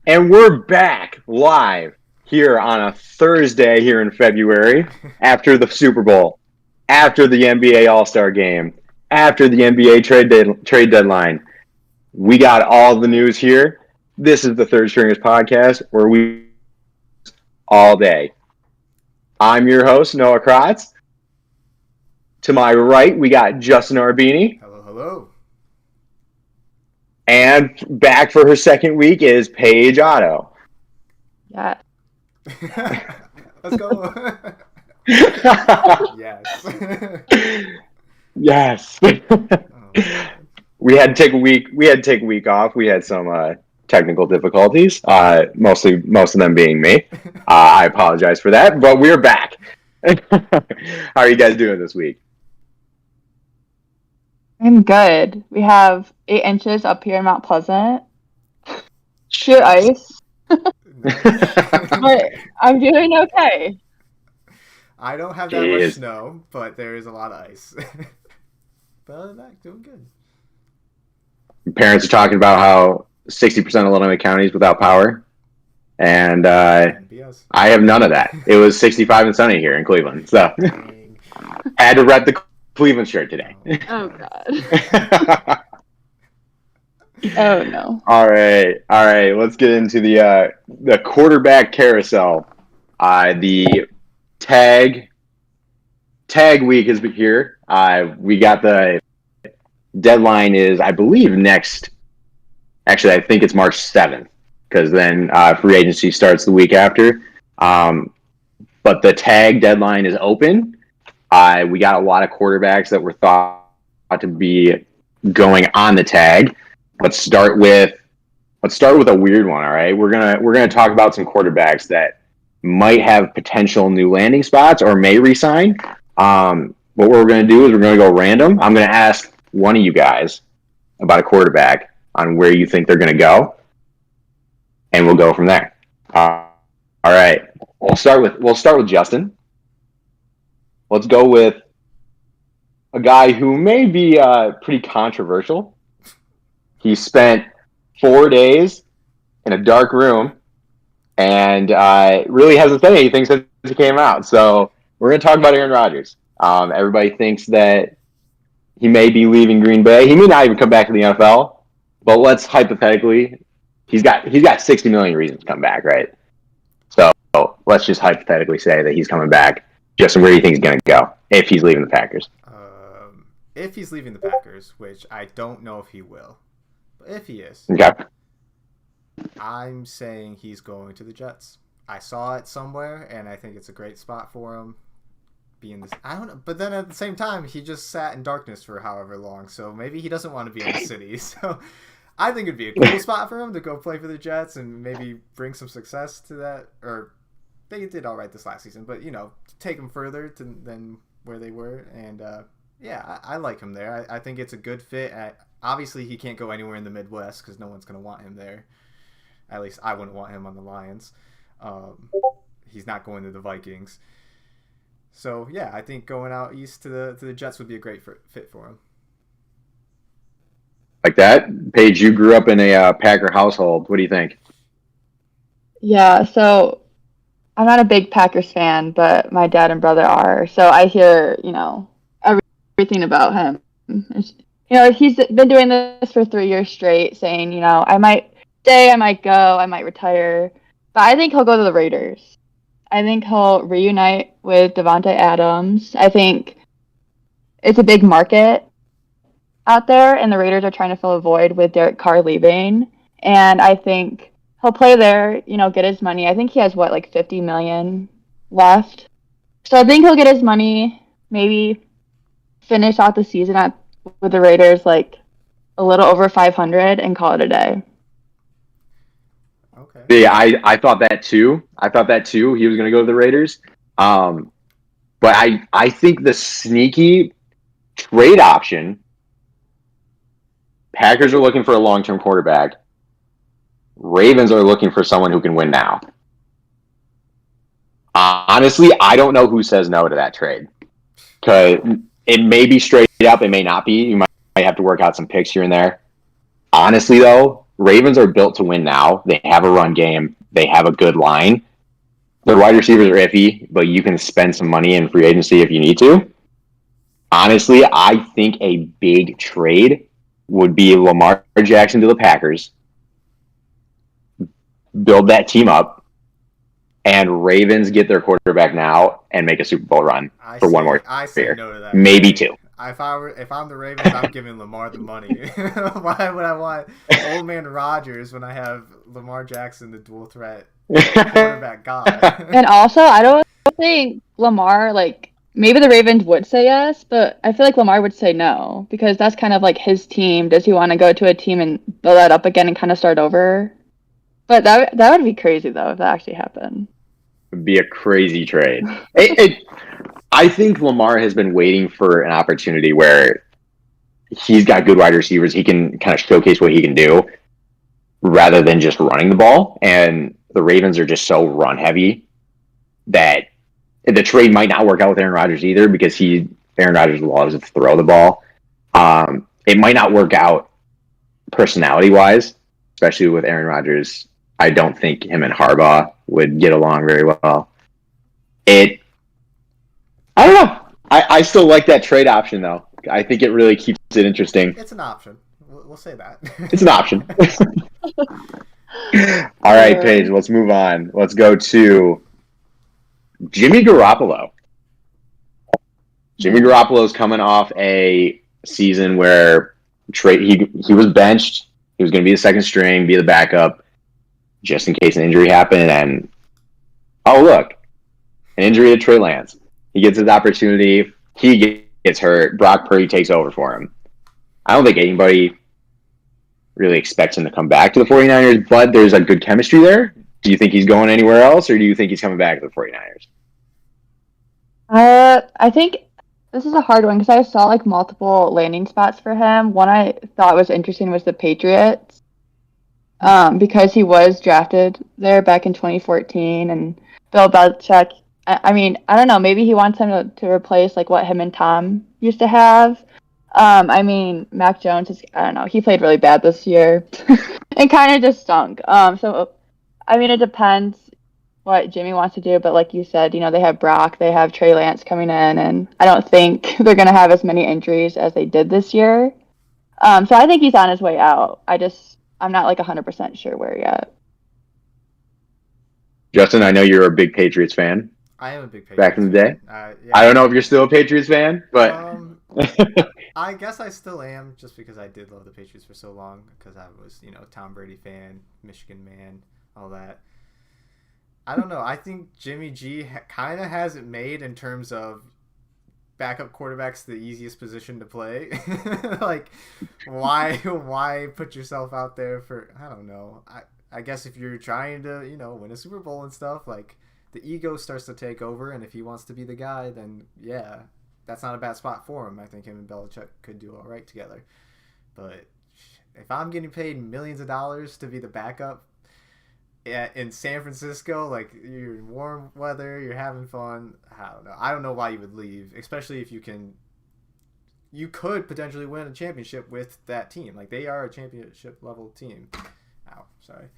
And we're back live here on a Thursday here in February after the Super Bowl, after the NBA All-Star game, after the NBA trade deadline. We got all the news here. This is the Third Stringers podcast where we all day. I'm your host, Noah Kratz. To my right, we got Justin Arbini. Hello, hello. And back for her second week is Paige Otto. Yeah. Let's go. Yes. Yes. We had to take a week. We had to take a week off. We had some technical difficulties. Most of them being me. I apologize for that, but we're back. How are you guys doing this week? I'm good. We have 8 inches up here in Mount Pleasant. Sheer ice. But I'm doing okay. I don't have that much snow, but there is a lot of ice. But other than that, doing good. Parents are talking about how 60% of Illinois County is without power, and I have none of that. It was 65 and sunny here in Cleveland, so I had to rep the Cleveland shirt today. Oh God. Oh no. All right. Let's get into the quarterback carousel. The tag week is here. We got the deadline is, I believe, next. Actually, I think it's March 7th because then free agency starts the week after. But the tag deadline is open. We got a lot of quarterbacks that were thought to be going on the tag. Let's start with a weird one. All right, we're gonna talk about some quarterbacks that might have potential new landing spots or may resign. What we're gonna do is we're gonna go random. I'm gonna ask one of you guys about a quarterback on where you think they're gonna go, and we'll go from there. All right, we'll start with Justin. Let's go with a guy who may be pretty controversial. He spent 4 days in a dark room and really hasn't said anything since he came out. So we're going to talk about Aaron Rodgers. Everybody thinks that he may be leaving Green Bay. He may not even come back to the NFL. But let's hypothetically, he's got 60 million reasons to come back, right? So let's just hypothetically say that he's coming back. Justin, where do you think he's going to go if he's leaving the Packers? If he's leaving the Packers, which I don't know if he will. But if he is, okay, I'm saying he's going to the Jets. I saw it somewhere, and I think it's a great spot for him. I don't know, but then at the same time, he just sat in darkness for however long, so maybe he doesn't want to be in the city. So I think it'd be a cool spot for him to go play for the Jets and maybe bring some success to that. Or they did all right this last season, but take them further than where they were. And yeah, I like him there. I think it's a good fit. Obviously, he can't go anywhere in the Midwest because no one's going to want him there. At least I wouldn't want him on the Lions. He's not going to the Vikings. So yeah, I think going out east to the Jets would be a great fit for him. Like that, Paige. You grew up in a Packer household. What do you think? Yeah, so I'm not a big Packers fan, but my dad and brother are. So I hear, everything about him. He's been doing this for 3 years straight, saying, I might stay, I might go, I might retire. But I think he'll go to the Raiders. I think he'll reunite with Devontae Adams. I think it's a big market out there, and the Raiders are trying to fill a void with Derek Carr leaving. And I think he'll play there, get his money. I think he has, $50 million left. So I think he'll get his money, maybe finish out the season with the Raiders, a little over 500 and call it a day. Okay. Yeah, I thought that too. He was going to go to the Raiders. But I think the sneaky trade option, Packers are looking for a long-term quarterback. Ravens are looking for someone who can win now. Honestly, I don't know who says no to that trade. Because it may be straight up, it may not be. You might have to work out some picks here and there. Honestly, though, Ravens are built to win now. They have a run game. They have a good line. The wide receivers are iffy, but you can spend some money in free agency if you need to. Honestly, I think a big trade would be Lamar Jackson to the Packers, build that team up, and Ravens get their quarterback now and make a Super Bowl run for one more I say year. no to that. Maybe two. If I'm the Ravens, I'm giving Lamar the money. Why would I want old man Rodgers when I have Lamar Jackson, the dual threat quarterback god? And also, I don't think Lamar, like, maybe the Ravens would say yes, but I feel like Lamar would say no because that's kind of like his team. Does he want to go to a team and build that up again and kind of start over? But that would be crazy though if that actually happened. It'd be a crazy trade. I think Lamar has been waiting for an opportunity where he's got good wide receivers. He can kind of showcase what he can do rather than just running the ball. And the Ravens are just so run heavy that the trade might not work out with Aaron Rodgers either because Aaron Rodgers loves to throw the ball. It might not work out personality wise, especially with Aaron Rodgers. I don't think him and Harbaugh would get along very well. I don't know. I still like that trade option, though. I think it really keeps it interesting. It's an option. We'll say that. It's an option. All right, Paige, let's move on. Let's go to Jimmy Garoppolo. Jimmy Garoppolo's coming off a season where he was benched. He was going to be the second string, be the backup, just in case an injury happened. And, oh, look, an injury to Trey Lance. He gets his opportunity. He gets hurt. Brock Purdy takes over for him. I don't think anybody really expects him to come back to the 49ers, but there's a good chemistry there. Do you think he's going anywhere else, or do you think he's coming back to the 49ers? I think this is a hard one because I saw like multiple landing spots for him. One I thought was interesting was the Patriots, because he was drafted there back in 2014, and Bill Belichick. I mean, I don't know. Maybe he wants him to replace like what him and Tom used to have. I mean, Mac Jones is, I don't know. He played really bad this year and kind of just stunk. So, I mean, it depends what Jimmy wants to do. But like you said, they have Brock, they have Trey Lance coming in, and I don't think they're going to have as many injuries as they did this year. So I think he's on his way out. I'm not like 100% sure where yet. Justin, I know you're a big Patriots fan. I am a big Patriots back in the day. Yeah. I don't know if you're still a Patriots fan, but I guess I still am, just because I did love the Patriots for so long, because I was, Tom Brady fan, Michigan man, all that. I don't know. I think Jimmy G kind of has it made in terms of backup quarterback's the easiest position to play. Like, why put yourself out there for, I don't know. I guess if you're trying to, win a Super Bowl and stuff, like, the ego starts to take over, and if he wants to be the guy, then yeah, that's not a bad spot for him. I think him and Belichick could do all right together. But if I'm getting paid millions of dollars to be the backup in San Francisco, like, you're in warm weather, you're having fun, I don't know. I don't know why you would leave, especially if you could potentially win a championship with that team. Like, they are a championship level team. Ow, sorry.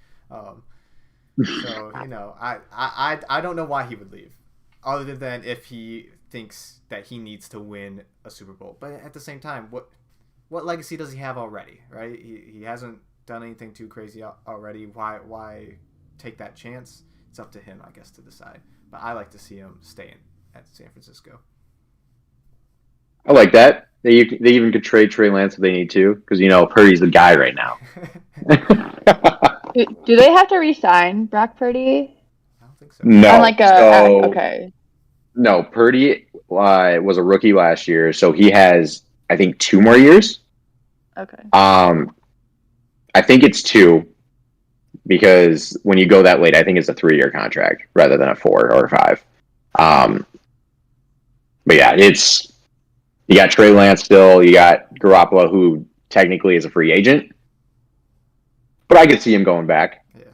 So, I don't know why he would leave, other than if he thinks that he needs to win a Super Bowl. But at the same time, what legacy does he have already, right? He hasn't done anything too crazy already. Why take that chance? It's up to him, I guess, to decide. But I like to see him staying at San Francisco. I like that. They even could trade Trey Lance if they need to, because Purdy's the guy right now. Do they have to re-sign Brock Purdy? I don't think so. No. Okay. No, Purdy was a rookie last year, so he has, I think, 2 more years. Okay. I think it's 2, because when you go that late, I think it's a 3-year contract rather than a 4 or a 5. But yeah, you got Trey Lance still, you got Garoppolo, who technically is a free agent. But I could see him going back. Yeah.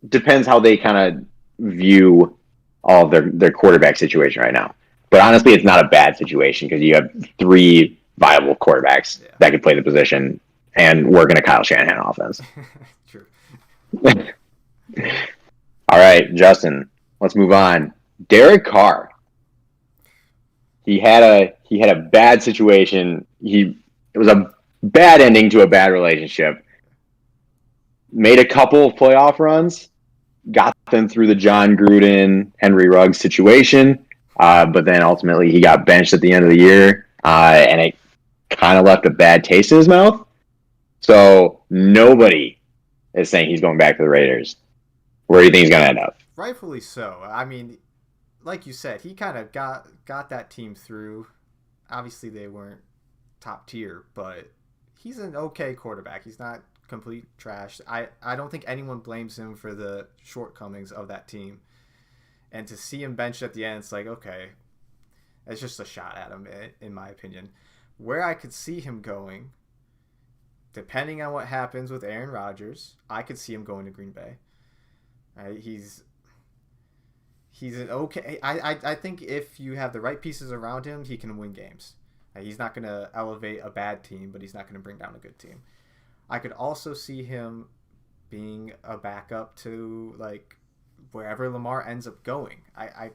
Depends how they kind of view all of their quarterback situation right now. But honestly, it's not a bad situation because you have 3 viable quarterbacks that could play the position and work in a Kyle Shanahan offense. True. All right, Justin, let's move on. Derek Carr. He had a bad situation. It was a bad ending to a bad relationship. Made a couple of playoff runs, got them through the John Gruden, Henry Ruggs situation, but then ultimately he got benched at the end of the year, and it kind of left a bad taste in his mouth. So nobody is saying he's going back to the Raiders. Where do you think he's going to end up? Rightfully so. I mean, like you said, he kind of got that team through. Obviously, they weren't top tier, but he's an okay quarterback. He's not complete trash. I don't think anyone blames him for the shortcomings of that team. And to see him benched at the end, it's like, okay, it's just a shot at him, in my opinion. Where I could see him going, depending on what happens with Aaron Rodgers, I could see him going to Green Bay. He's an okay. I think if you have the right pieces around him, he can win games. He's not going to elevate a bad team, but he's not going to bring down a good team. I could also see him being a backup to like wherever Lamar ends up going. I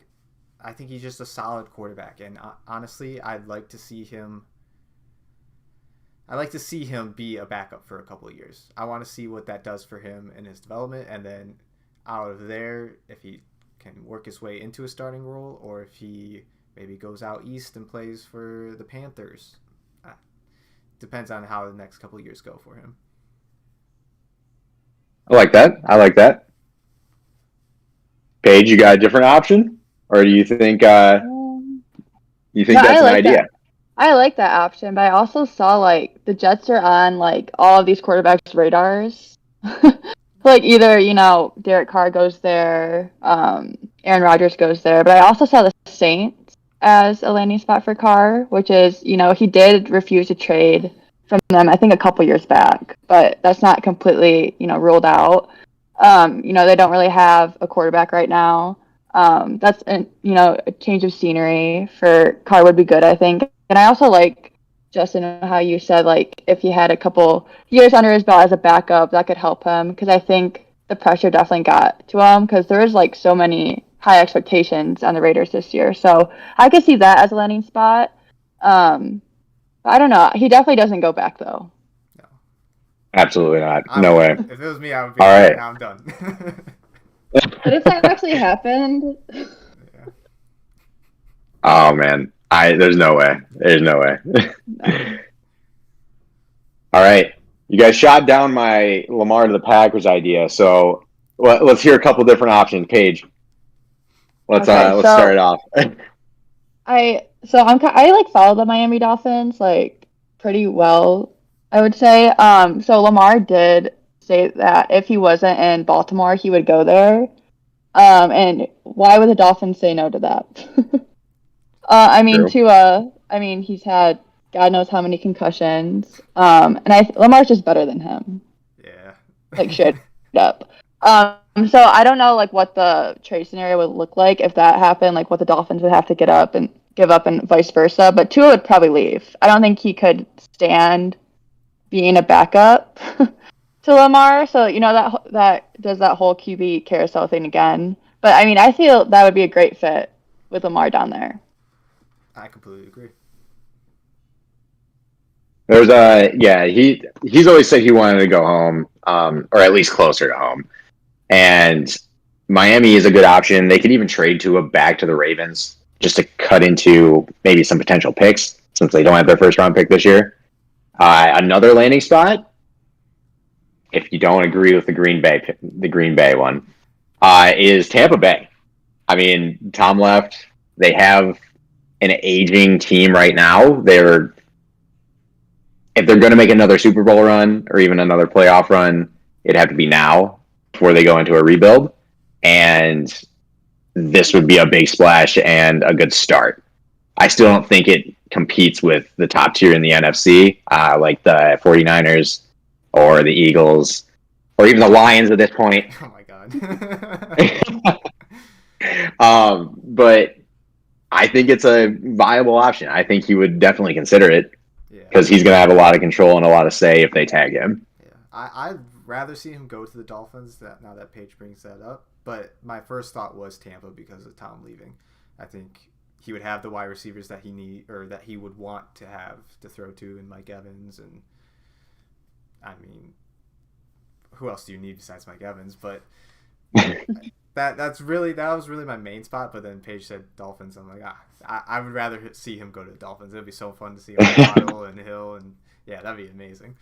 think he's just a solid quarterback, and honestly, I'd like to see him be a backup for a couple of years. I want to see what that does for him in his development, and then out of there, if he can work his way into a starting role, or if he maybe goes out east and plays for the Panthers. Depends on how the next couple of years go for him. I like that. Paige, you got a different option, or do you think that's an idea? That. I like that option, but I also saw like the Jets are on like all of these quarterbacks' radars. Like either Derek Carr goes there, Aaron Rodgers goes there, but I also saw the Saints as a landing spot for Carr, which is he did refuse to trade from them I think a couple years back, but that's not completely ruled out. They don't really have a quarterback right now. That's a change of scenery for Carr would be good, I think. And I also like, Justin, how you said like if he had a couple years under his belt as a backup, that could help him, because I think the pressure definitely got to him because there was like so many high expectations on the Raiders this year. So I could see that as a landing spot. I don't know. He definitely doesn't go back though. No, absolutely not. No way. If it was me, I would be all like, right. now I'm done. But if that actually happened, Yeah. Oh man, there's no way. There's no way. No. All right, you guys shot down my Lamar to the Packers idea, so let's hear a couple different options. Paige, let's start it off. I like follow the Miami Dolphins like pretty well, I would say. So Lamar did say that if he wasn't in Baltimore, he would go there. And why would the Dolphins say no to that? He's had God knows how many concussions. And Lamar's just better than him. Yeah. Like straight up. So I don't know like what the trade scenario would look like if that happened, like what the Dolphins would have to give up and vice versa. But Tua would probably leave. I don't think he could stand being a backup to Lamar. So that does that whole QB carousel thing again. But I mean, I feel that would be a great fit with Lamar down there. I completely agree. He's always said he wanted to go home, or at least closer to home. And Miami is a good option. They could even trade Tua back to the Ravens just to cut into maybe some potential picks since they don't have their first round pick this year. Another landing spot, if you don't agree with the Green Bay one, is Tampa Bay. I mean, Tom left. They have an aging team right now. If they're going to make another Super Bowl run or even another playoff run, it'd have to be now before they go into a rebuild. And this would be a big splash and a good start. I still don't think it competes with the top tier in the NFC, like the 49ers or the Eagles or even the Lions at this point. Oh my God. But I think it's a viable option. I think he would definitely consider it. Yeah. because he's going to have a lot of control and a lot of say if they tag him. Yeah, I'd rather see him go to the Dolphins. Now that Paige brings that up, but my first thought was Tampa because of Tom leaving. I think he would have the wide receivers that he need or that he would want to have to throw to, in Mike Evans, and I mean, who else do you need besides Mike Evans? But that was really my main spot. But then Paige said Dolphins. I'm like, I would rather see him go to the Dolphins. It'd be so fun to see him Waddle and Hill, and yeah, that'd be amazing.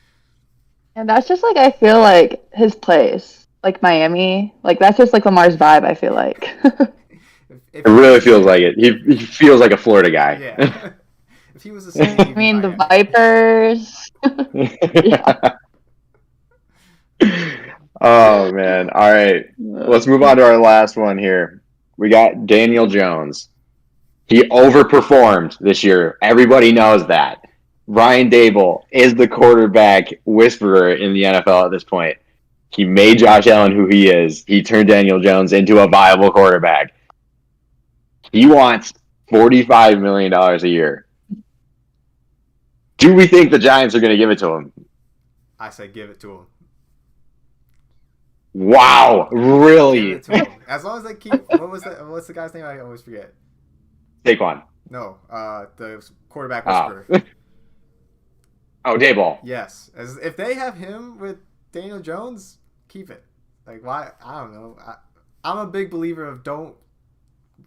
And that's just like I feel like his place, like Miami, like that's just like Lamar's vibe. I feel like. It really feels like it. He feels like a Florida guy. Yeah. If he was the same, I mean the Vipers. Yeah. Oh man! All right, let's move on to our last one here. We got Daniel Jones. He overperformed this year. Everybody knows that. Brian Dable is the quarterback whisperer in the NFL at this point. He made Josh Allen who he is. He turned Daniel Jones into a viable quarterback. He wants $45 million a year. Do we think the Giants are going to give it to him? I say give it to him. Wow, really? Give it to him. As long as they keep what's the guy's name? I always forget. Saquon. No, the quarterback whisperer. Oh, Dayball. Yes. If they have him with Daniel Jones, keep it. Like, why? I don't know. I'm a big believer of don't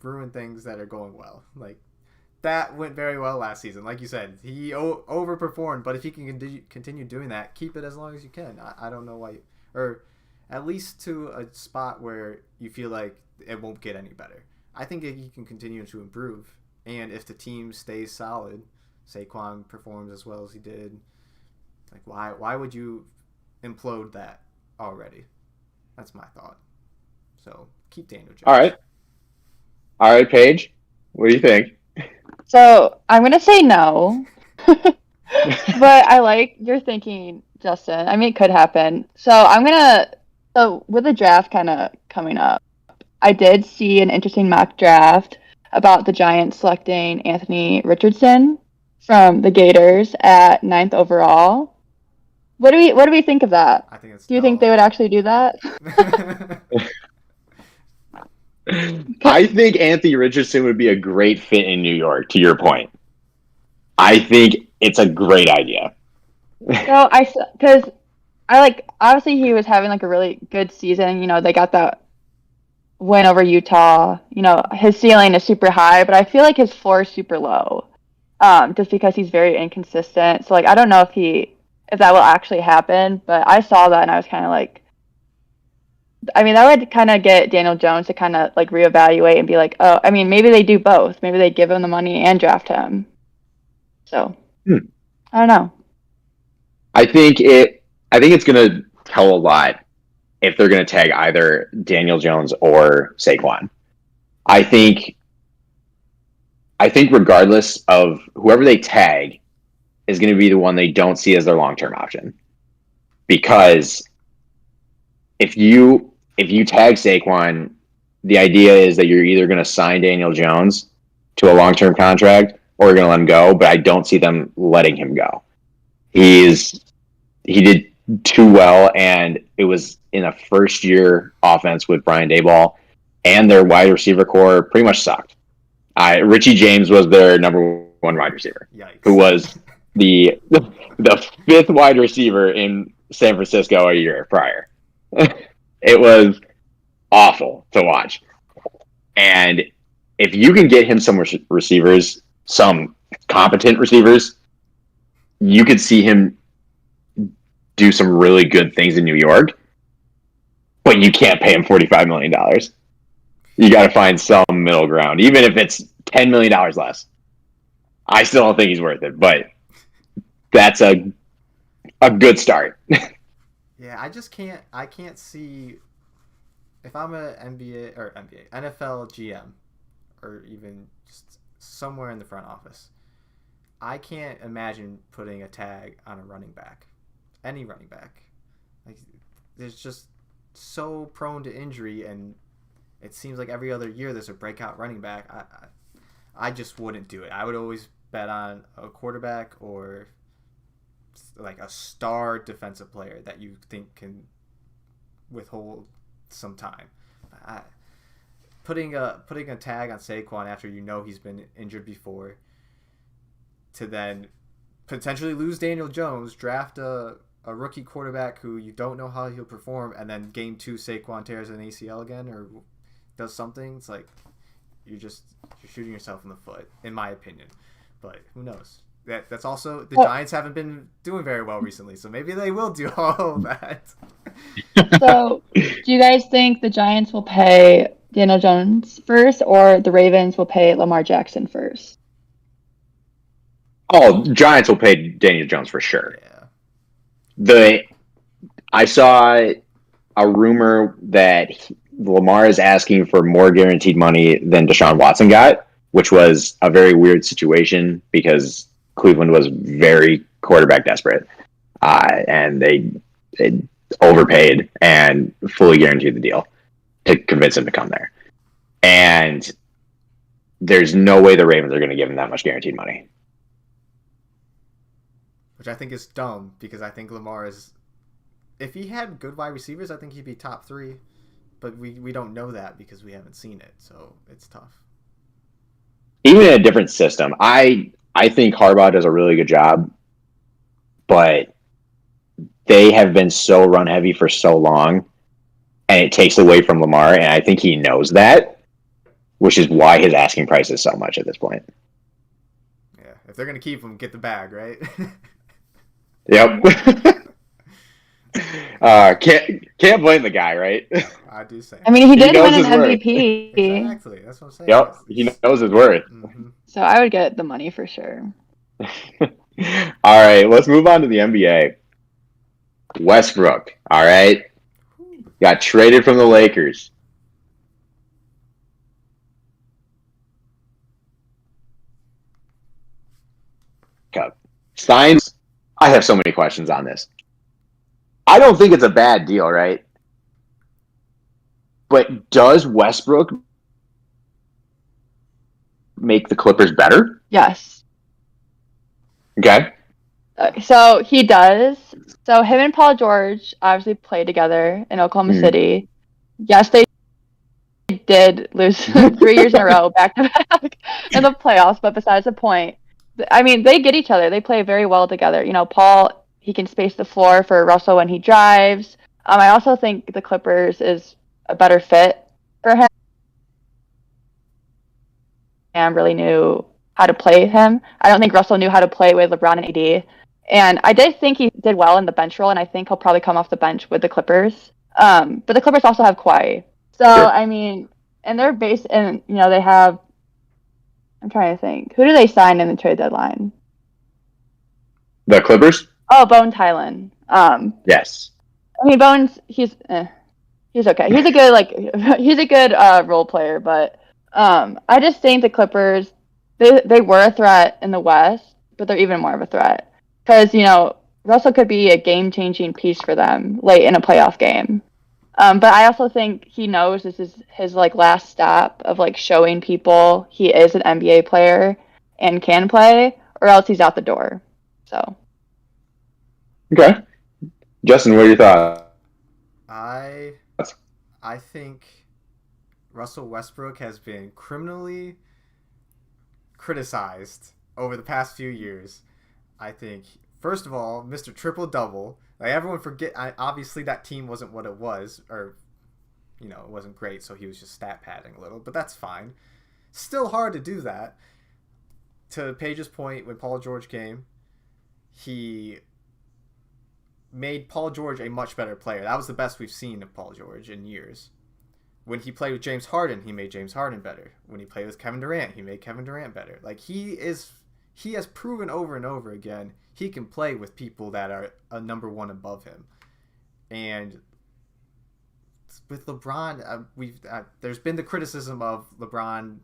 ruin things that are going well. Like, that went very well last season. Like you said, he overperformed, but if he can continue doing that, keep it as long as you can. I don't know why. Or at least to a spot where you feel like it won't get any better. I think he can continue to improve. And if the team stays solid, Saquon performs as well as he did, like why would you implode that already? That's my thought. So keep Daniel Jones. All right, Paige. What do you think? So I'm gonna say no, but I like your thinking, Justin. I mean, it could happen. So with the draft kind of coming up, I did see an interesting mock draft about the Giants selecting Anthony Richardson from the Gators at 9th overall. What do we think of that? I think it's. Do you think they would actually do that? I think Anthony Richardson would be a great fit in New York, to your point. I think it's a great idea. So because I like, obviously he was having like a really good season. You know, they got that win over Utah. You know, his ceiling is super high, but I feel like his floor is super low. Just because he's very inconsistent. So like, I don't know if that will actually happen, but I saw that and I was kind of like, I mean, that would kind of get Daniel Jones to kind of like reevaluate and be like, oh, I mean, maybe they do both. Maybe they give him the money and draft him. So, I don't know. I think it's going to tell a lot if they're going to tag either Daniel Jones or Saquon. I think regardless of whoever they tag is going to be the one they don't see as their long-term option. Because if you tag Saquon, the idea is that you're either going to sign Daniel Jones to a long-term contract or you're going to let him go, but I don't see them letting him go. He did too well, and it was in a first-year offense with Brian Daboll, and their wide receiver core pretty much sucked. Richie James was their number one wide receiver, Yikes. who was the fifth wide receiver in San Francisco a year prior. It was awful to watch. And if you can get him some receivers, some competent receivers, you could see him do some really good things in New York, but you can't pay him $45 million. You got to find some middle ground, even if it's $10 million less. I still don't think he's worth it, but that's a good start. Yeah, I can't see if I'm a NFL GM or even just somewhere in the front office. I can't imagine putting a tag on a running back, any running back. Like, there's just so prone to injury, and it seems like every other year there's a breakout running back. I just wouldn't do it. I would always bet on a quarterback or like a star defensive player that you think can withhold some time. Putting a tag on Saquon after you know he's been injured before, to then potentially lose Daniel Jones, draft a rookie quarterback who you don't know how he'll perform, and then game 2 Saquon tears an ACL again or does something. It's like you're shooting yourself in the foot, in my opinion. But who knows? That's also the Giants haven't been doing very well recently, so maybe they will do all of that. So, do you guys think the Giants will pay Daniel Jones first, or the Ravens will pay Lamar Jackson first? Oh, Giants will pay Daniel Jones for sure. Yeah. I saw a rumor that Lamar is asking for more guaranteed money than Deshaun Watson got, which was a very weird situation because Cleveland was very quarterback desperate, and they overpaid and fully guaranteed the deal to convince him to come there. And there's no way the Ravens are going to give him that much guaranteed money. Which I think is dumb, because I think Lamar is... If he had good wide receivers, I think he'd be top 3. But we don't know that because we haven't seen it, so it's tough. Even in a different system, I think Harbaugh does a really good job, but they have been so run heavy for so long, and it takes away from Lamar, and I think he knows that, which is why his asking price is so much at this point. Yeah, if they're going to keep him, get the bag, right? Yep. Can't blame the guy, right? I do say. I mean, he did knows win an his worth. MVP. Exactly, that's what I'm saying. Yep, he knows his worth. Mm-hmm. So I would get the money for sure. All right, let's move on to the NBA. Westbrook, all right, got traded from the Lakers. Steins, I have so many questions on this. I don't think it's a bad deal, right? But does Westbrook make the Clippers better? Yes. Okay. So he does. So him and Paul George obviously played together in Oklahoma City. Yes, they did lose 3 years in a row, back to back, in the playoffs. But besides the point, I mean, they get each other. They play very well together. You know, Paul, he can space the floor for Russell when he drives. I also think the Clippers is a better fit for him. And really knew how to play him. I don't think Russell knew how to play with LeBron and AD. And I did think he did well in the bench role, and I think he'll probably come off the bench with the Clippers. But the Clippers also have Kawhi. So, sure. I mean, and they're based, and, you know, they have, I'm trying to think. Who do they sign in the trade deadline? The Clippers? Oh, Bones Hyland. Yes. I mean, Bones, he's okay. He's a good, he's a good role player, but I just think the Clippers, they were a threat in the West, but they're even more of a threat. Because, you know, Russell could be a game-changing piece for them late in a playoff game. But I also think he knows this is his, like, last stop of, like, showing people he is an NBA player and can play, or else he's out the door. So. Okay. Justin, what are your thoughts? I think Russell Westbrook has been criminally criticized over the past few years. I think, first of all, Mr. Triple-Double. Like, everyone obviously that team wasn't what it was, or, you know, it wasn't great, so he was just stat padding a little, but that's fine. Still hard to do that. To Paige's point, when Paul George came, he made Paul George a much better player. That was the best we've seen of Paul George in years. When he played with James Harden, he made James Harden better. When he played with Kevin Durant, he made Kevin Durant better. Like, he has proven over and over again he can play with people that are a number one above him. And with LeBron, there's been the criticism of LeBron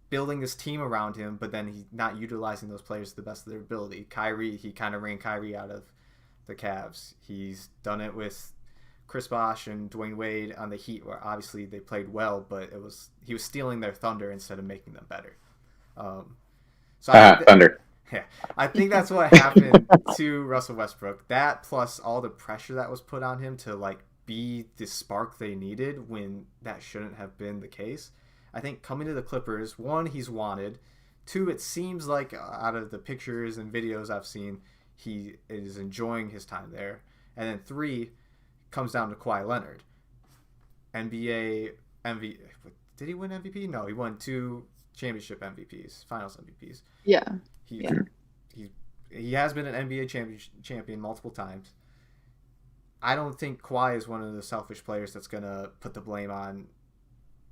building this team around him, but then he's not utilizing those players to the best of their ability. Kyrie, he kind of ran Kyrie out of the Cavs. He's done it with Chris Bosh and Dwayne Wade on the Heat, where obviously they played well, but he was stealing their thunder instead of making them better. Thunder. Yeah, I think that's what happened to Russell Westbrook. That plus all the pressure that was put on him to like be the spark they needed when that shouldn't have been the case. I think coming to the Clippers, one, he's wanted. Two, it seems like out of the pictures and videos I've seen, he is enjoying his time there. And then three, comes down to Kawhi Leonard. NBA MVP. Did he win MVP? No, he won 2 championship MVPs, Finals MVPs. Yeah. He, Yeah. he has been an NBA champion multiple times. I don't think Kawhi is one of the selfish players that's going to put the blame on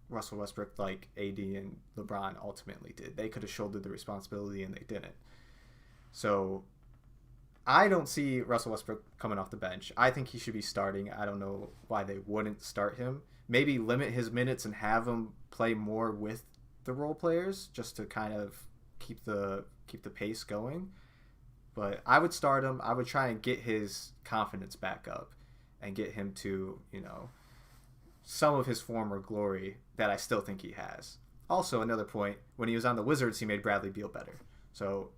Russell Westbrook like AD and LeBron ultimately did. They could have shouldered the responsibility and they didn't. So I don't see Russell Westbrook coming off the bench. I think he should be starting. I don't know why they wouldn't start him. Maybe limit his minutes and have him play more with the role players just to kind of keep the pace going. But I would start him. I would try and get his confidence back up and get him to, some of his former glory that I still think he has. Also, another point, when he was on the Wizards, he made Bradley Beal better. So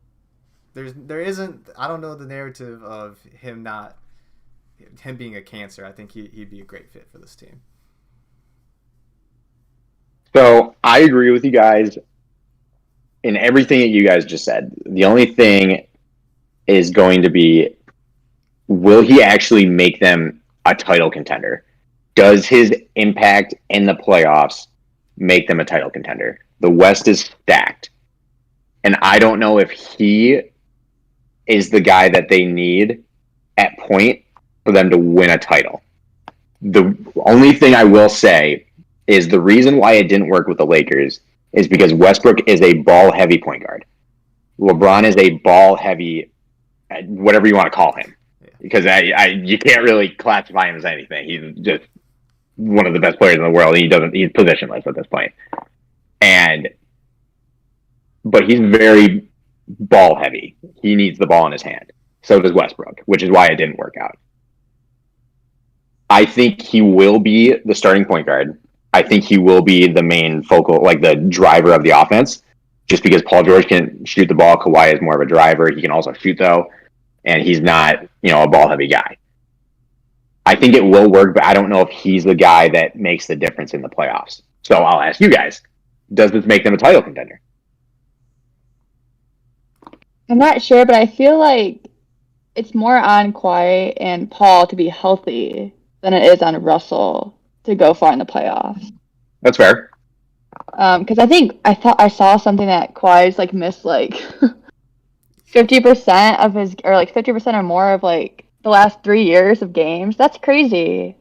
there isn't, I don't know the narrative of him being a cancer. I think he'd be a great fit for this team. So I agree with you guys in everything that you guys just said. The only thing is going to be, will he actually make them a title contender? Does his impact in the playoffs make them a title contender? The West is stacked. And I don't know if he is the guy that they need at point for them to win a title. The only thing I will say is the reason why it didn't work with the Lakers is because Westbrook is a ball-heavy point guard. LeBron is a ball-heavy, whatever you want to call him. Yeah. Because you can't really classify him as anything. He's just one of the best players in the world. He's positionless at this point. But he's very ball heavy. He needs the ball in his hand. So does Westbrook, which is why it didn't work out. I think he will be the starting point guard. I think he will be the main focal, like the driver of the offense, just because Paul George can shoot the ball. Kawhi is more of a driver. He can also shoot, though, and he's not, a ball-heavy guy. I think it will work, but I don't know if he's the guy that makes the difference in the playoffs. So I'll ask you guys, does this make them a title contender? I'm not sure, but I feel like it's more on Kawhi and Paul to be healthy than it is on Russell to go far in the playoffs. That's fair. Because I saw something that Kawhi's like missed like 50% of his, or like 50% or more of like the last 3 years of games. That's crazy.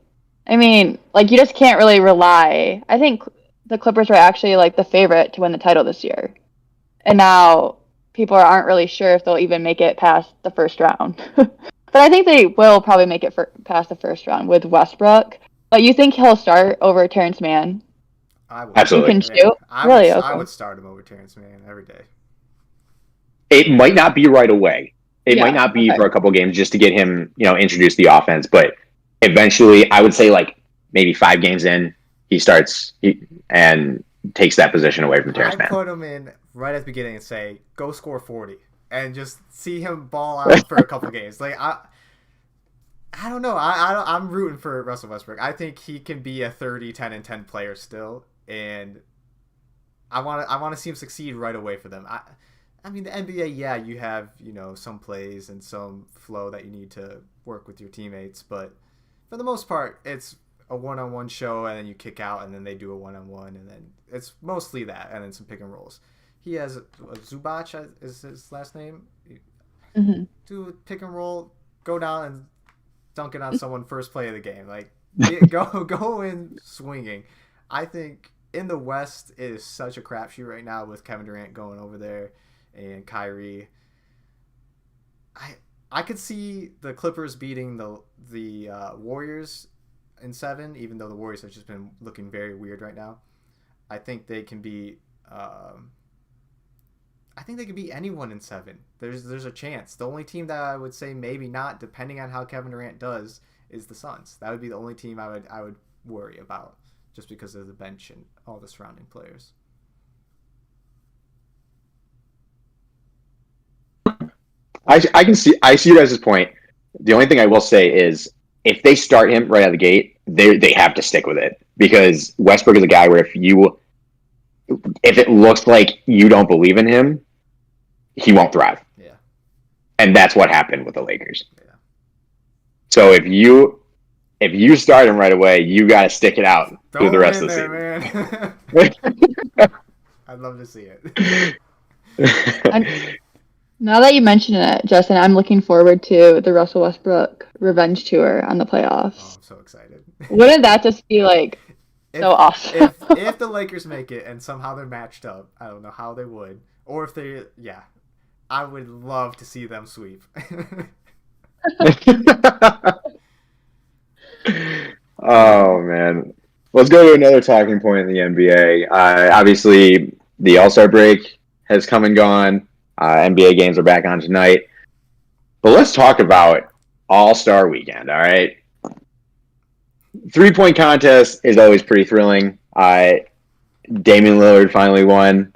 I mean, like you just can't really rely. I think the Clippers were actually like the favorite to win the title this year, and now people aren't really sure if they'll even make it past the first round. But I think they will probably make it past the first round with Westbrook. But you think he'll start over Terrence Mann? I would. Absolutely. He can shoot? Okay. I would start him over Terrence Mann every day. It might not be right away. It might not be for a couple games just to get him, introduce the offense. But eventually, I would say like maybe 5 games in, he starts and takes that position away from Terrence Mann. I put him in right at the beginning and say, go score 40. And just see him ball out for a couple games. Like I don't know. I'm rooting for Russell Westbrook. I think he can be a 30, 10, and 10 player still, and I want to see him succeed right away for them. I mean, the NBA, yeah, you have some plays and some flow that you need to work with your teammates, but for the most part, it's a one-on-one show, and then you kick out, and then they do a one-on-one, and then it's mostly that, and then some pick and rolls. He has Zubac is his last name. Mm-hmm. Do a pick and roll, go down and dunk it on someone first play of the game. Like go in swinging. I think in the West it is such a crapshoot right now with Kevin Durant going over there and Kyrie. I could see the Clippers beating the Warriors in 7, even though the Warriors have just been looking very weird right now. I think they can beat. I think they could beat anyone in 7. There's a chance. The only team that I would say maybe not, depending on how Kevin Durant does, is the Suns. That would be the only team I would worry about, just because of the bench and all the surrounding players. I see you guys' point. The only thing I will say is if they start him right out of the gate, they have to stick with it because Westbrook is a guy where if it looks like you don't believe in him, he won't thrive. Yeah. And that's what happened with the Lakers. Yeah. So if you start him right away, you got to stick it out through the rest of the season. Man. I'd love to see it. Now that you mention it, Justin, I'm looking forward to the Russell Westbrook revenge tour on the playoffs. Oh, I'm so excited. Wouldn't that just be like so awesome? if the Lakers make it and somehow they're matched up, I don't know how they would. Or if they, I would love to see them sweep. Oh, man. Let's go to another talking point in the NBA. Obviously, the All-Star break has come and gone. NBA games are back on tonight. But let's talk about All-Star weekend, all right? 3-point contest is always pretty thrilling. Damian Lillard finally won,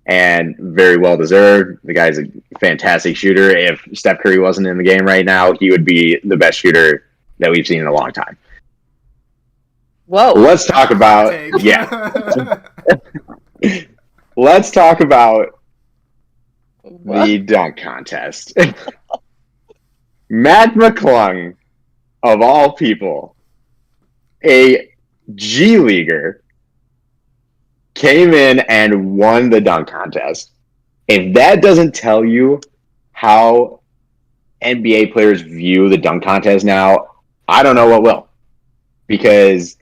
and very well deserved. The guy's a fantastic shooter. If Steph Curry wasn't in the game right now, he would be the best shooter that we've seen in a long time. Whoa. Let's talk about Let's talk about the dunk contest. Matt Mclung, of all people, a G Leaguer, came in and won the dunk contest. If that doesn't tell you how NBA players view the dunk contest now, I don't know what will. Because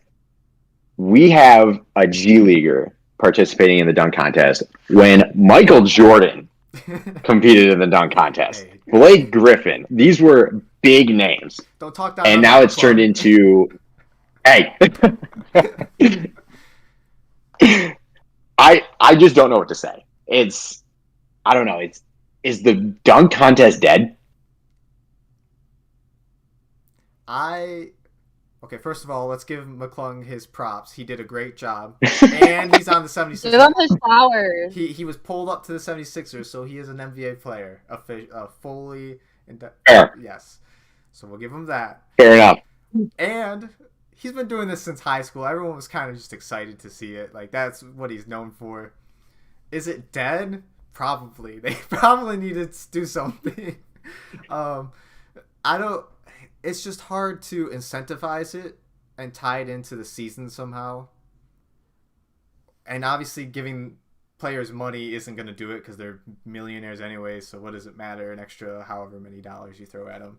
we have a G Leaguer participating in the dunk contest when Michael Jordan competed in the dunk contest. Hey. Blake Griffin. These were big names. Don't talk down. And now it's turned into, hey. I just don't know what to say. I don't know. Is the dunk contest dead? Okay, first of all, let's give McClung his props. He did a great job. And he's on the 76ers. Give him his flowers. He was pulled up to the 76ers, so he is an NBA player. Fully. Fair. Yes. So we'll give him that. Fair enough. And he's been doing this since high school. Everyone was kind of just excited to see it. Like, that's what he's known for. Is it dead? Probably. They probably need to do something. It's just hard to incentivize it and tie it into the season somehow. And obviously giving players money isn't going to do it because they're millionaires anyway, so what does it matter? An extra however many dollars you throw at them.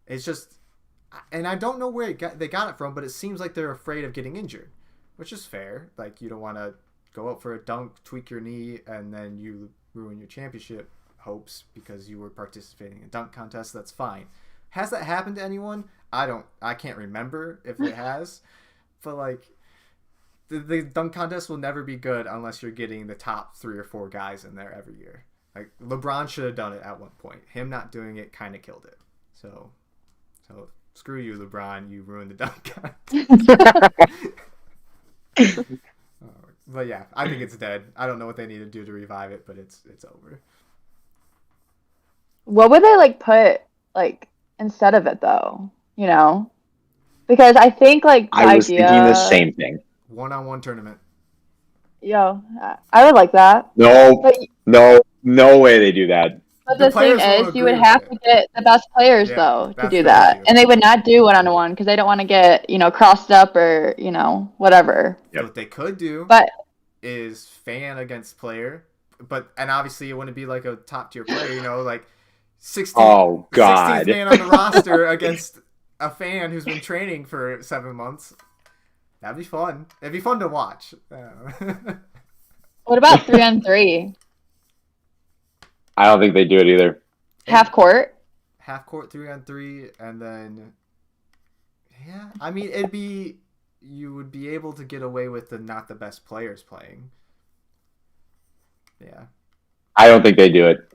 It's just... And I don't know where they got it from, but it seems like they're afraid of getting injured, which is fair. Like, you don't want to go out for a dunk, tweak your knee, and then you ruin your championship hopes because you were participating in a dunk contest. That's fine. Has that happened to anyone? I can't remember if it has. But, like, the dunk contest will never be good unless you're getting the top 3 or 4 guys in there every year. Like, LeBron should have done it at one point. Him not doing it kind of killed it. So screw you, LeBron. You ruined the dunk contest. But yeah, I think it's dead. I don't know what they need to do to revive it, but it's over. What would they put instead of it though? You know, because I think the I was idea... thinking the same thing. 1-on-1 tournament. Yo, I would like that. No way they do that. But the thing is, you would have to get the best players though to do that, and they would not do 1-on-1 because they don't want to get crossed up or whatever. Yep. What they could do, is fan against player, and obviously it wouldn't be like a top tier player, like 16. Oh God! 16th man on the roster against a fan who's been training for 7 months. That'd be fun. It'd be fun to watch. What about 3-on-3? I don't think they do it either. Half court 3-on-3, and then I mean you would be able to get away with not the best players playing. Yeah. I don't think they do it.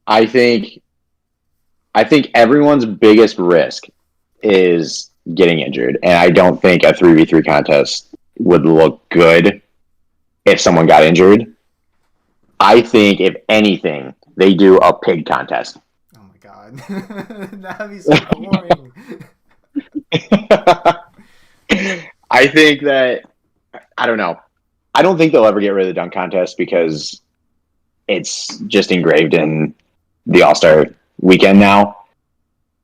I think everyone's biggest risk is getting injured, and I don't think a 3v3 contest would look good if someone got injured. I think if anything, they do a pig contest. Oh my God. That'd be so boring. I think that I don't know. I don't think they'll ever get rid of the dunk contest because it's just engraved in the All Star weekend now.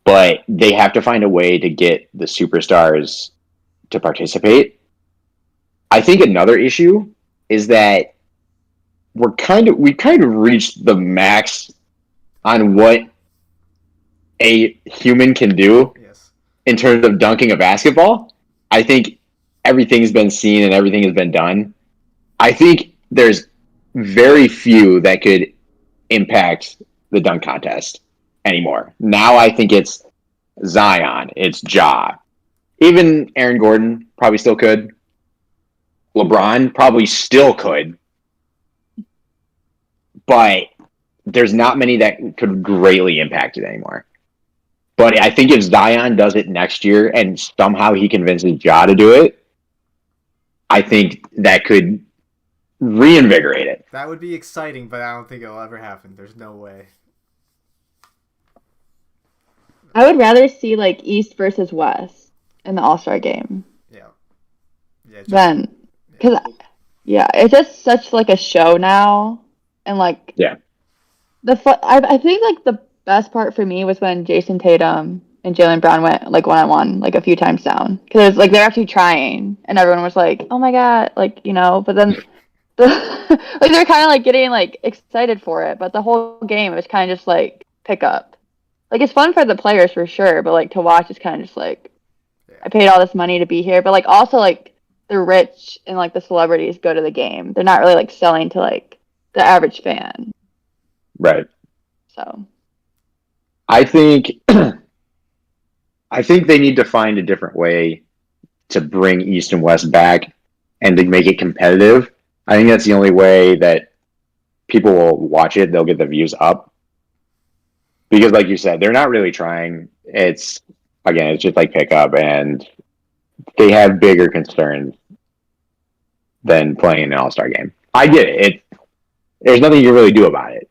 But they have to find a way to get the superstars to participate. I think another issue is that we kind of reached the max on what a human can do Yes. in terms of dunking a basketball. I think everything's been seen and everything has been done. I think there's very few that could impact the dunk contest anymore. Now I think it's Zion, it's Ja. Even Aaron Gordon probably still could. LeBron probably still could. But there's not many that could greatly impact it anymore. But I think if Zion does it next year and somehow he convinces Ja to do it, I think that could reinvigorate it. That would be exciting, but I don't think it'll ever happen. There's no way. I would rather see like East versus West in the All Star game Yeah. Yeah. than because it's just such like a show now, and like Yeah. I think like the best part for me was when Jason Tatum and Jaylen Brown went like 1-on-1 like a few times down because it was like they're actually trying, and everyone was like, oh my God, like but then. Like they're kind of like getting like excited for it, but the whole game was kind of just like pick up. Like it's fun for the players for sure, but like to watch is kind of just like I paid all this money to be here, but like also like the rich and like the celebrities go to the game. They're not really like selling to like the average fan. Right. So I think they need to find a different way to bring East and West back and to make it competitive. I think that's the only way that people will watch it. They'll get the views up. Because like you said, they're not really trying. It's just like pickup, and they have bigger concerns than playing an All-Star game. I get it. There's nothing you can really do about it.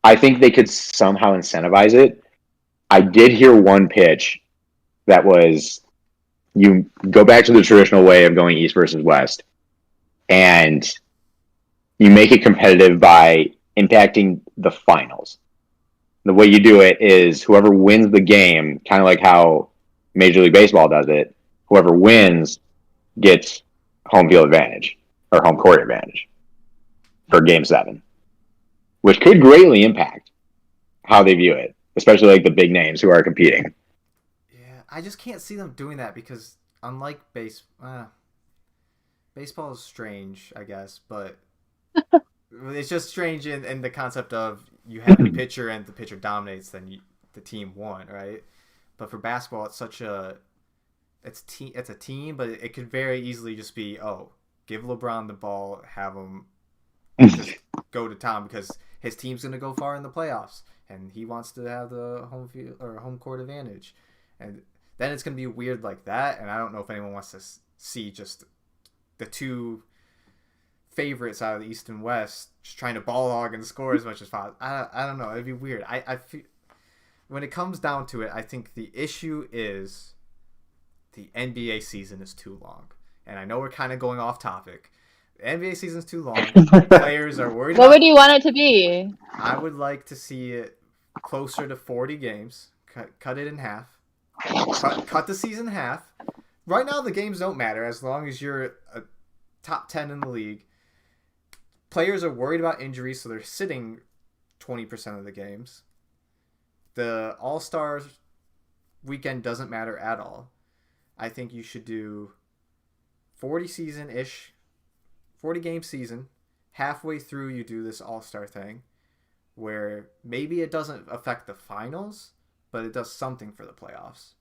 I think they could somehow incentivize it. I did hear one pitch that was you go back to the traditional way of going East versus West, and you make it competitive by impacting the finals. The way you do it is whoever wins the game, kind of like how Major League Baseball does it, whoever wins gets home field advantage or home court advantage for Game 7, which could greatly impact how they view it, especially like the big names who are competing. Yeah, I just can't see them doing that because unlike baseball is strange, I guess, but it's just strange in the concept of you have a pitcher and the pitcher dominates, then the team won, right? But for basketball, it's a team, but it could very easily just be, give LeBron the ball, have him just go to town because his team's going to go far in the playoffs, and he wants to have the home field or home court advantage, and then it's going to be weird like that. And I don't know if anyone wants to see just the two favorites out of the East and West just trying to ball hog and score as much as possible. I don't know. It'd be weird. I feel when it comes down to it, I think the issue is the NBA season is too long. And I know we're kind of going off topic. The NBA season's too long. Players are worried. What would you want it to be? I would like to see it closer to 40 games. Cut it in half. Cut the season in half. Right now, the games don't matter as long as you're a top 10 in the league. Players are worried about injuries, so they're sitting 20% of the games. The All-Star weekend doesn't matter at all. I think you should do 40 game season. Halfway through, you do this All-Star thing where maybe it doesn't affect the finals, but it does something for the playoffs.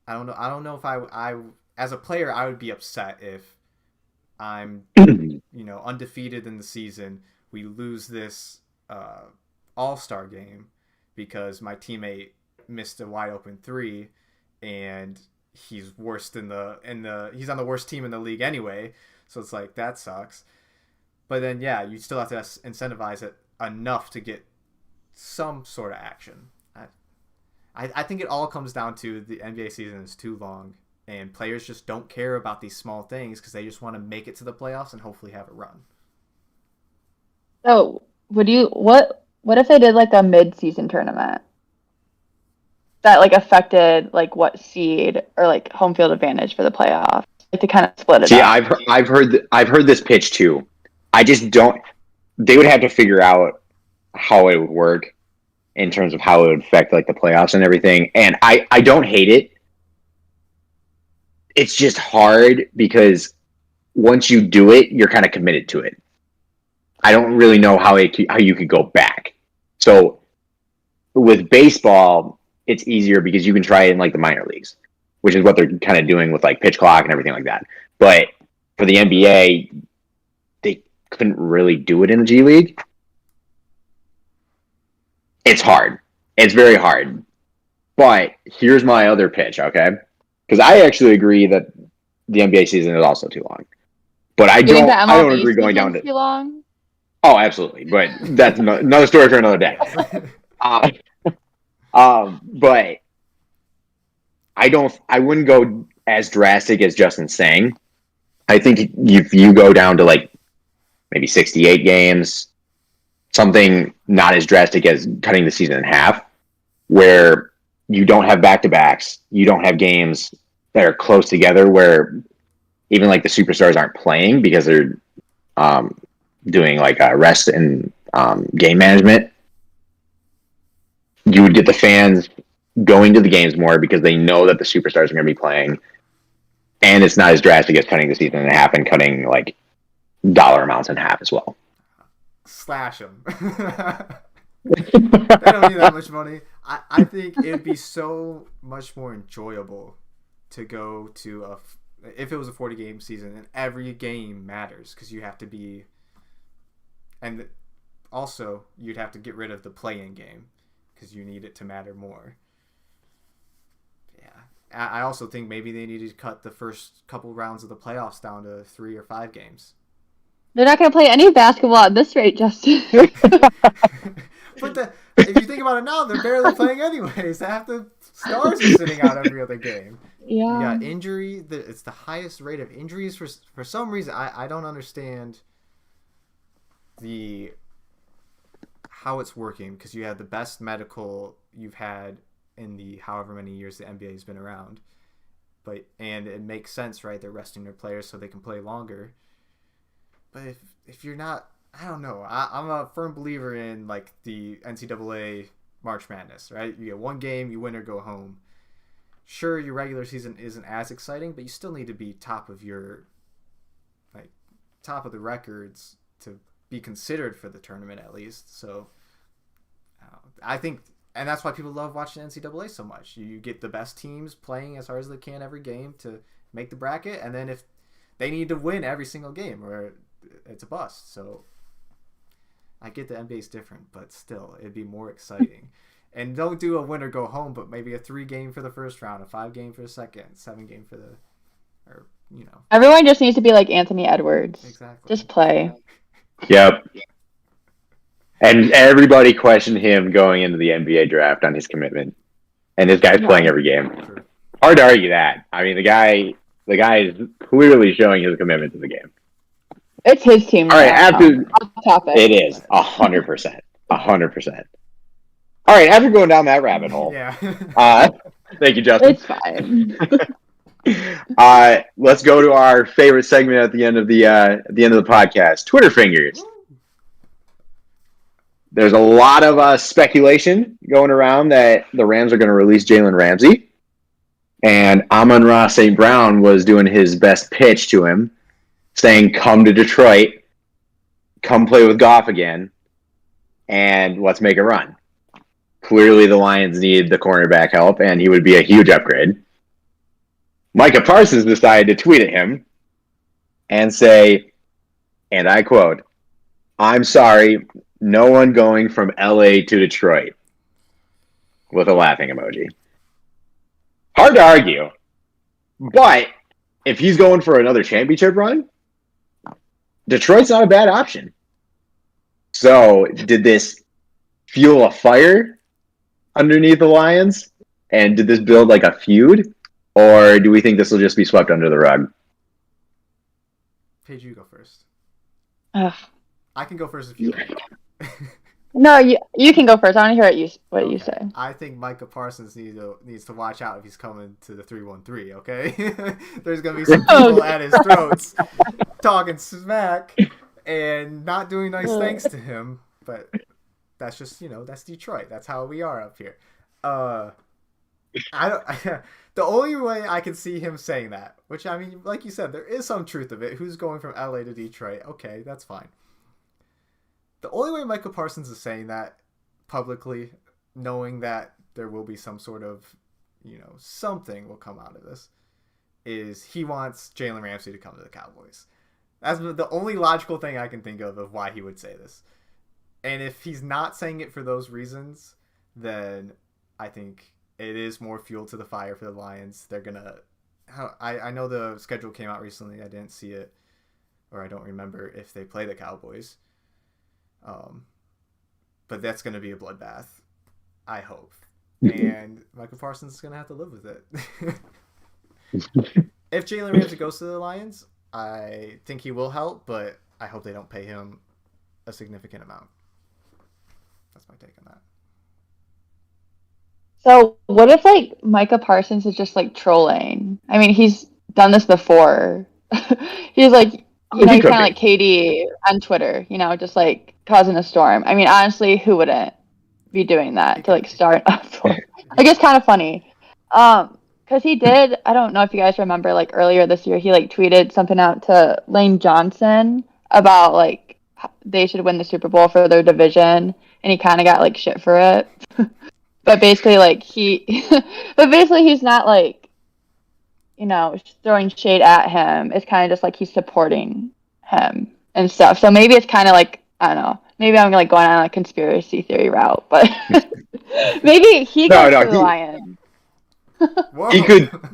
I don't know if I as a player, I would be upset if I'm undefeated in the season. We lose this All-Star game because my teammate missed a wide open three, and he's worst he's on the worst team in the league anyway. So it's like that sucks. But then you still have to incentivize it enough to get some sort of action. I think it all comes down to the NBA season is too long, and players just don't care about these small things because they just want to make it to the playoffs and hopefully have a run. So, what if they did like a mid-season tournament that like affected like what seed or like home field advantage for the playoffs, like to kind of split it See, up? I've heard this pitch too. I just don't. They would have to figure out how it would work in terms of how it would affect like the playoffs and everything. And I don't hate it. It's just hard because once you do it, you're kind of committed to it. I don't really know how you could go back. So with baseball, it's easier because you can try it in like the minor leagues, which is what they're kind of doing with like pitch clock and everything like that. But for the NBA, they couldn't really do it in the G League. It's hard. It's very hard. But here's my other pitch, okay? Because I actually agree that the NBA season is also too long. But You think the I don't MLB agree going down season's to. too long? Oh, absolutely. But that's another story for another day. But I wouldn't go as drastic as Justin's saying. I think if you go down to like maybe 68 games, something not as drastic as cutting the season in half, where you don't have back-to-backs, you don't have games that are close together where even like the superstars aren't playing because they're doing like rest and game management. You would get the fans going to the games more because they know that the superstars are going to be playing, and it's not as drastic as cutting the season in half and cutting like dollar amounts in half as well. Slash them. They don't need that much money. I think it'd be so much more enjoyable to go to if it was a 40-game season and every game matters because you have to be, and also you'd have to get rid of the play-in game because you need it to matter more. Yeah, I also think maybe they need to cut the first couple rounds of the playoffs down to 3 or 5 games. They're not going to play any basketball at this rate, Justin. But if you think about it now, they're barely playing anyways. Half the stars are sitting out every other game. Yeah. You got injury. It's the highest rate of injuries for some reason. I don't understand how it's working because you have the best medical you've had in the however many years the NBA has been around. And it makes sense, right? They're resting their players so they can play longer. But if you're not, I don't know. I'm a firm believer in like the NCAA March Madness, right? You get one game, you win or go home. Sure, your regular season isn't as exciting, but you still need to be top of the records to be considered for the tournament at least. So I think, and that's why people love watching NCAA so much. You get the best teams playing as hard as they can every game to make the bracket, and then if they need to win every single game or it's a bust. So I get the NBA's different, but still, it'd be more exciting. And don't do a win or go home, but maybe a 3-game for the first round, a 5-game for the second, 7-game for the, or Everyone just needs to be like Anthony Edwards. Exactly. Just play. Yep. And everybody questioned him going into the NBA draft on his commitment, and this guy's playing every game. Sure. Hard to argue that. I mean, the guy is clearly showing his commitment to the game. It's his team. All right, after topic. it is 100%, 100%. All right, after going down that rabbit hole, Yeah. thank you, Justin. It's fine. Let's go to our favorite segment at the end of the podcast, Twitter fingers. There's a lot of speculation going around that the Rams are going to release Jalen Ramsey, and Amon-Ra St. Brown was doing his best pitch to him, saying, "Come to Detroit, come play with Goff again, and let's make a run." Clearly, the Lions need the cornerback help, and he would be a huge upgrade. Micah Parsons decided to tweet at him and say, and I quote, "I'm sorry, no one going from LA to Detroit," with a laughing emoji. Hard to argue, but if he's going for another championship run, Detroit's not a bad option. So, did this fuel a fire underneath the Lions? And did this build like a feud, or do we think this will just be swept under the rug? Paige, you go first. Ugh. I can go first if you like. No, you can go first. I want to hear what you say. I think Micah Parsons needs to watch out if he's coming to the 313. Okay, there's gonna be some people at his throats talking smack and not doing nice things to him. But that's just that's Detroit. That's how we are up here. I don't. The only way I can see him saying that, which I mean, like you said, there is some truth of it. Who's going from LA to Detroit? Okay, that's fine. The only way Michael Parsons is saying that publicly, knowing that there will be some sort of, something will come out of this, is he wants Jalen Ramsey to come to the Cowboys. That's the only logical thing I can think of why he would say this. And if he's not saying it for those reasons, then I think it is more fuel to the fire for the Lions. They're going to... I know the schedule came out recently. I didn't see it, or I don't remember if they play the Cowboys. But that's going to be a bloodbath, I hope. And Michael Parsons is going to have to live with it. If Jalen Ramsey goes to the Lions, I think he will help, but I hope they don't pay him a significant amount. That's my take on that. So what if Micah Parsons is just trolling? I mean, he's done this before. He's he's kind of like KD on Twitter, just causing a storm. I mean, honestly, who wouldn't be doing that to start up? It's kind of funny. Because he did, I don't know if you guys remember, earlier this year, he tweeted something out to Lane Johnson about they should win the Super Bowl for their division, and he kind of got shit for it. But basically, he's not throwing shade at him. It's kind of just he's supporting him and stuff. So maybe it's kind of I don't know. Maybe I'm going on a conspiracy theory route, but maybe he goes to the Lions.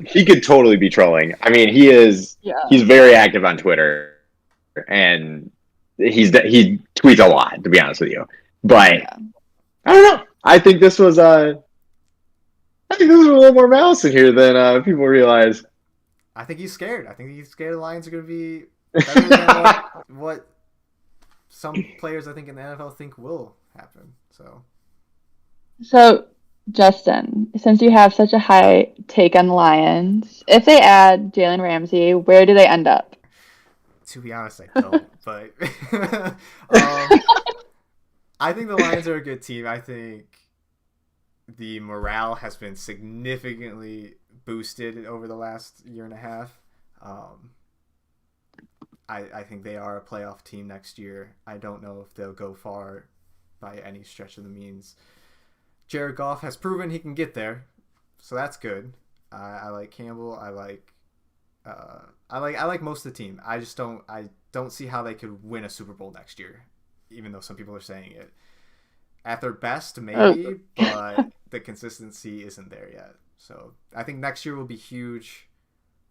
He could totally be trolling. I mean, he's very active on Twitter, and he tweets a lot, to be honest with you. But I don't know. I think this was a little more malice in here than people realize. I think he's scared. I think he's scared the Lions are going to be better than what some players I think in the NFL think will happen. So, Justin, since you have such a high take on the Lions, if they add Jalen Ramsey, where do they end up? To be honest, I don't. But I think the Lions are a good team. I think the morale has been significantly boosted over the last year and a half. I think they are a playoff team next year. I don't know if they'll go far by any stretch of the means. Jared Goff has proven he can get there, so that's good. I like Campbell. I like most of the team. I don't see how they could win a Super Bowl next year, even though some people are saying it. At their best, maybe, but the consistency isn't there yet. So I think next year will be huge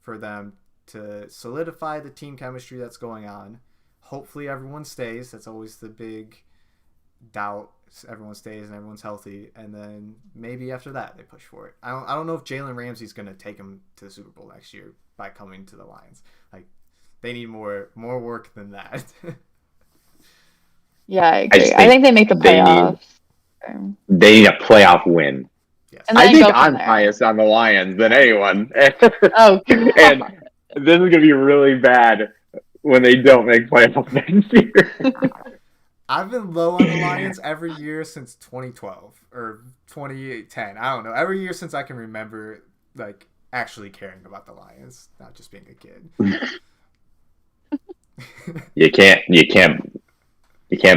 for them to solidify the team chemistry that's going on. Hopefully everyone stays. That's always the big doubt. Everyone stays and everyone's healthy, and then maybe after that they push for it. I don't know if Jalen Ramsey's going to take them to the Super Bowl next year by coming to the Lions. They need more work than that. Yeah, I agree. I think they make the playoffs. They need a playoff win. Yes. I think I'm highest on the Lions than anyone. Oh, and this is going to be really bad when they don't make playoffs next year. I've been low on the Lions every year since 2012 or 2010. I don't know. Every year since I can remember, actually caring about the Lions, not just being a kid. You can't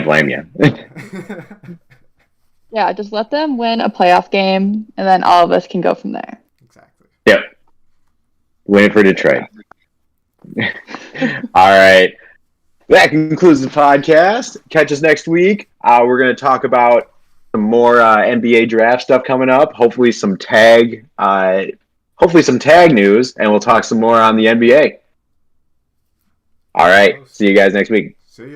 blame you. Yeah, just let them win a playoff game, and then all of us can go from there. Exactly. Yep. Win for Detroit. All right. That concludes the podcast. Catch us next week. We're going to talk about some more NBA draft stuff coming up. Hopefully some tag news, and we'll talk some more on the NBA. All right. See you guys next week. See ya.